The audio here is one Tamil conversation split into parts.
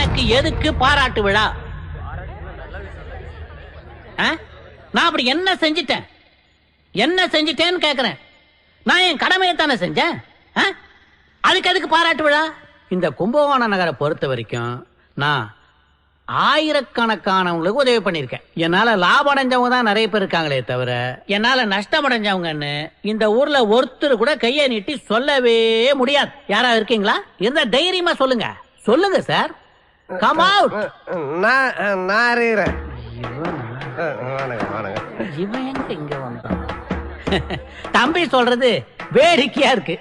எனக்கு எதுக்கு பாராட்டு விழா? நான் அப்படி என்ன செஞ்சிட்டேன்னு கேக்குறேன். நான் என் கடமையை தானே செஞ்சேன். அதுக்கு எதுக்கு பாராட்டு விழா? இந்த கும்பகோணம் நகரை பொறுத்த வரைக்கும் நான் ஆயிரக்கணக்கானவங்களுக்கு உதவி பண்ணிருக்கேன். என்னால லாபம் அடைஞ்சவங்க தான் நிறைய பேர் இருக்காங்களே தவிர என்னால நஷ்டம் அடைஞ்சவங்கன்னு இந்த ஊர்ல ஒருத்தர் கூட கையை நீட்டி சொல்லவே முடியாது. யாரா இருக்கீங்களா? இருந்தா தைரியமா சொல்லுங்க. சொல்லுங்க சார். Come out. நான் இருக்கிறேன். இவன் எங்க இங்க வந்தான்? தம்பி சொல்றது வேடிக்கையா இருக்கு.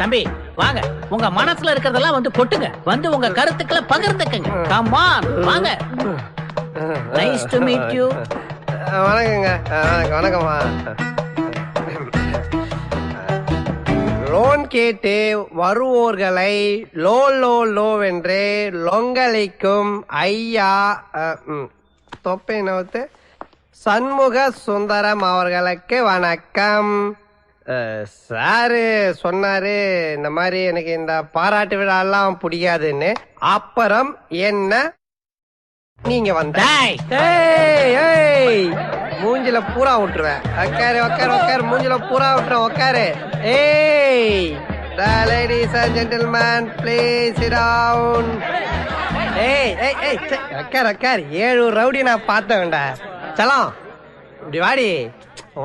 தம்பி வாங்க, உங்க மனசுல இருக்கிறதெல்லாம் வந்து கொட்டுங்க. வந்து உங்க கருத்துக்களை பகிர்ந்துக்கங்க. கம் ஆன் வாங்க. Nice to meet you. வணக்கங்க. வணக்கம்மா. லோன் கேட்டு வருவோர்களை லோ லோ லோவென்று லொங்கலைக்கும் ஐயா தொப்பை நோத்து சண்முக சுந்தரம் அவர்களுக்கு வணக்கம். சாரு சொன்னாரு இந்த மாதிரி எனக்கு இந்த பாராட்டு விழா எல்லாம் பிடிக்காதுன்னு. அப்புறம் என்ன நீங்க வந்த மூஞ்சில பூரா விட்டுருவேன். உக்காரு உக்காரு உக்காரு. மூஞ்சில பூரா விட்டுருவேன். உக்காரு. ஏய் ladies and gentlemen, please sit down. ஏய் ஏய் ஏய் உக்காரு உக்காரு. 7 ரவுடி நான் பார்த்த வேண்டா. சலாம் இப்படி வாடி.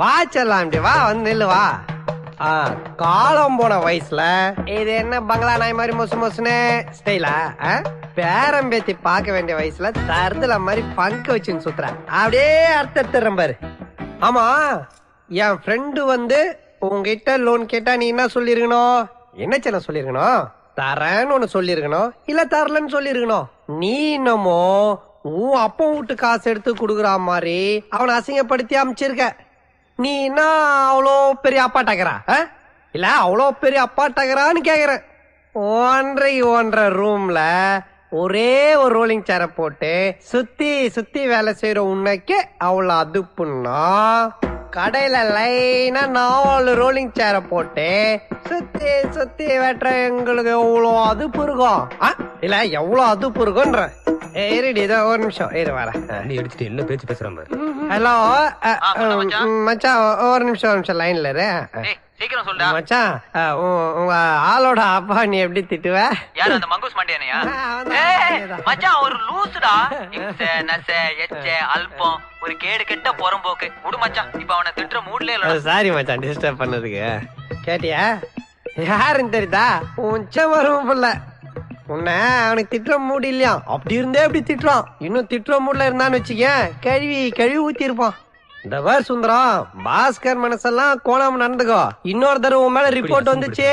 வா செல்லாம் இப்படி வா. வந்து நில்லு வா. காலம் போன வயசுல இது என்ன பங்களா நாய் மாதிரி மொசு மொசுன்னு ஸ்டைலா? பேரம் பேத்தி பார்க்க வேண்டிய வயசுல தருதல மாதிரி பங்கு வச்சுன்னு சுத்துறேன். அப்படியே அர்த்தம் பாரு. ஆமா, என் ஃப்ரெண்டு வந்து உங்ககிட்ட லோன் கேட்டா நீ என்ன சொல்லிருக்கணும்? என்ன சின்ன சொல்லிருக்கணும்? தரேன்னு ஒண்ணு சொல்லிருக்கணும், இல்ல தரலன்னு சொல்லிருக்கணும். நீ என்னமோ உன் அப்பா வீட்டு காசு எடுத்து குடுக்குற மாதிரி அவனை அசிங்கப்படுத்தி அமைச்சிருக்க. நீ என்ன அவ்வளோ பெரிய அப்பாட்டாக்கிறா? இல்ல அவ்வளோ பெரிய அப்பாட்டாக்கிறான்னு கேக்குறேன். 1.5 ரூம்ல ஒரே ஒரு ரோலிங் சேரை போட்டு சுத்தி சுத்தி வேலை செய்யற உன்னைக்கு அவ்வளவு அதுப்புன்னா, கடையில லைனா 4 ரோலிங் சேரை போட்டு சுத்தி சுத்தி வெட்டுற எங்களுக்கு எவ்வளவு அதுப்பு இருக்கும்? இல்ல எவ்வளவு அதுப்பு இருக்கும்ன்ற. இருடி, இதோ ஒரு நிமிஷம் இரு வரேன். எடுத்துட்டு என்ன பேச்சு பேசுறான் பாரு. ஹலோ மச்சான், ஒரு நிமிஷம் லைன்ல இரு. சீக்கிரம் சொல்டா மச்சான். உங்க ஆளோட அப்பா நீ எப்படி திட்டுவ? யாரு அந்த மங்கூஸ் மண்டியானையா? மச்சான் ஒரு லூசுடா. இம்ச நச எச்ச அல்பம் ஒரு கேடு கெட்ட புறம்போக்கு. விடு மச்சான், இப்ப அவனை திட்டுற மூட்ல இல்ல. சாரி மச்சான் டிஸ்டர்ப் பண்ணதுக்கு. கேட்டியா யாருன்னு தெரியுதா? உச்ச வரும் புள்ள. உன்ன அவனுக்கு திட்டுற மூடு இல்லையா? அப்படி இருந்தே அப்படி திட்டுறான். இன்னும் திட்டுற மூட்ல இருந்தான்னு வச்சுக்க கழுவி ஊத்தி இருப்பான். இந்த வேர் சுந்தரம் பாஸ்கர் மனசெல்லாம் கோணாம நடந்துக்கோ. இன்னொரு தடவை உன் மேல ரிப்போர்ட் வந்துச்சு